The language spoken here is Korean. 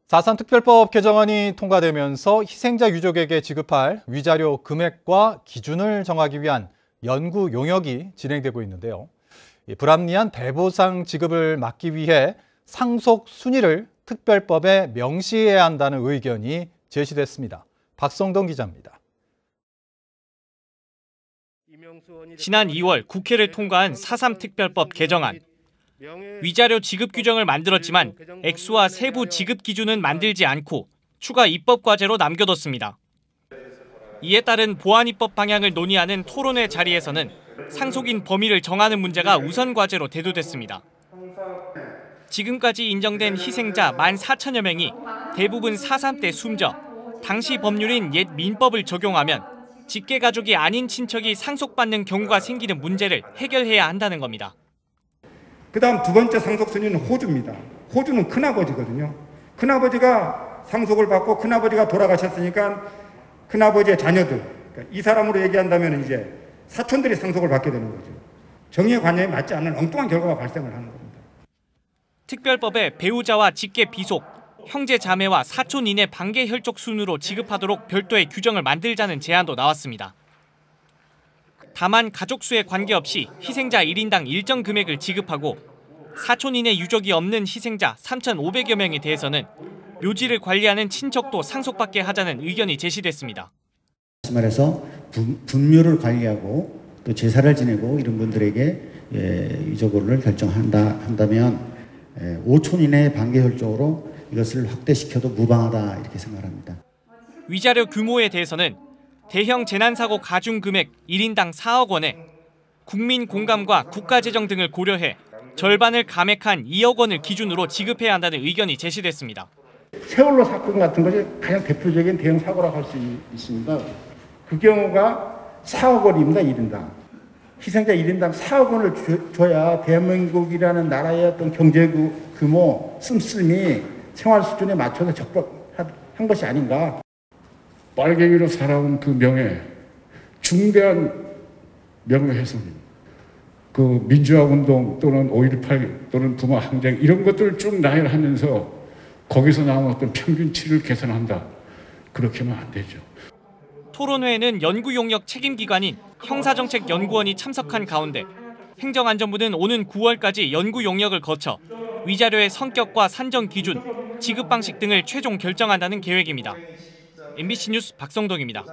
4.3 특별법 개정안이 통과되면서 희생자 유족에게 지급할 위자료 금액과 기준을 정하기 위한 연구 용역이 진행되고 있는데요. 불합리한 대보상 지급을 막기 위해 상속 순위를 특별법에 명시해야 한다는 의견이 제시됐습니다. 박성동 기자입니다. 지난 2월 국회를 통과한 4.3 특별법 개정안. 위자료 지급 규정을 만들었지만 액수와 세부 지급 기준은 만들지 않고 추가 입법 과제로 남겨뒀습니다. 이에 따른 보완 입법 방향을 논의하는 토론회 자리에서는 상속인 범위를 정하는 문제가 우선 과제로 대두됐습니다. 지금까지 인정된 희생자 14,000여 명이 대부분 4.3 때 숨져 당시 법률인 옛 민법을 적용하면 직계 가족이 아닌 친척이 상속받는 경우가 생기는 문제를 해결해야 한다는 겁니다. 그다음 두 번째 상속 순위는 호주입니다. 호주는 큰아버지거든요. 큰아버지가 상속을 받고 큰아버지가 돌아가셨으니까 큰아버지의 자녀들, 그러니까 이 사람으로 얘기한다면 이제 사촌들이 상속을 받게 되는 거죠. 정의관념에 맞지 않는 엉뚱한 결과가 발생을 하는 겁니다. 특별법에 배우자와 직계 비속, 형제 자매와 사촌 이내 반계 혈족 순으로 지급하도록 별도의 규정을 만들자는 제안도 나왔습니다. 다만 가족 수에 관계없이 희생자 1인당 일정 금액을 지급하고 사촌 이내 유족이 없는 희생자 3,500여 명에 대해서는 묘지를 관리하는 친척도 상속받게 하자는 의견이 제시됐습니다. 말해서 분묘를 관리하고 또 제사를 지내고 이런 분들에게 위조료를 결정한다면 5촌 이내의 반계혈족으로 이것을 확대시켜도 무방하다 이렇게 생각합니다. 위자료 규모에 대해서는 대형 재난사고 가중 금액 1인당 4억 원에 국민 공감과 국가재정 등을 고려해 절반을 감액한 2억 원을 기준으로 지급해야 한다는 의견이 제시됐습니다. 세월호 사건 같은 것이 가장 대표적인 대형 사고라고 할 수 있습니다. 그 경우가 4억 원입니다. 1인당. 희생자 1인당 4억 원을 줘야 대한민국이라는 나라의 어떤 경제 규모, 씀씀이 생활 수준에 맞춰서 적법한 것이 아닌가. 빨갱이로 살아온 그 명예, 중대한 명예훼손입니다. 그 민주화운동 또는 5.18 또는 부마 항쟁 이런 것들을 쭉 나열하면서 거기서 나온 어떤 평균치를 계산한다. 그렇게 하면 안 되죠. 토론회에는 연구용역 책임기관인 형사정책연구원이 참석한 가운데 행정안전부는 오는 9월까지 연구용역을 거쳐 위자료의 성격과 산정 기준, 지급 방식 등을 최종 결정한다는 계획입니다. MBC 뉴스 박성동입니다.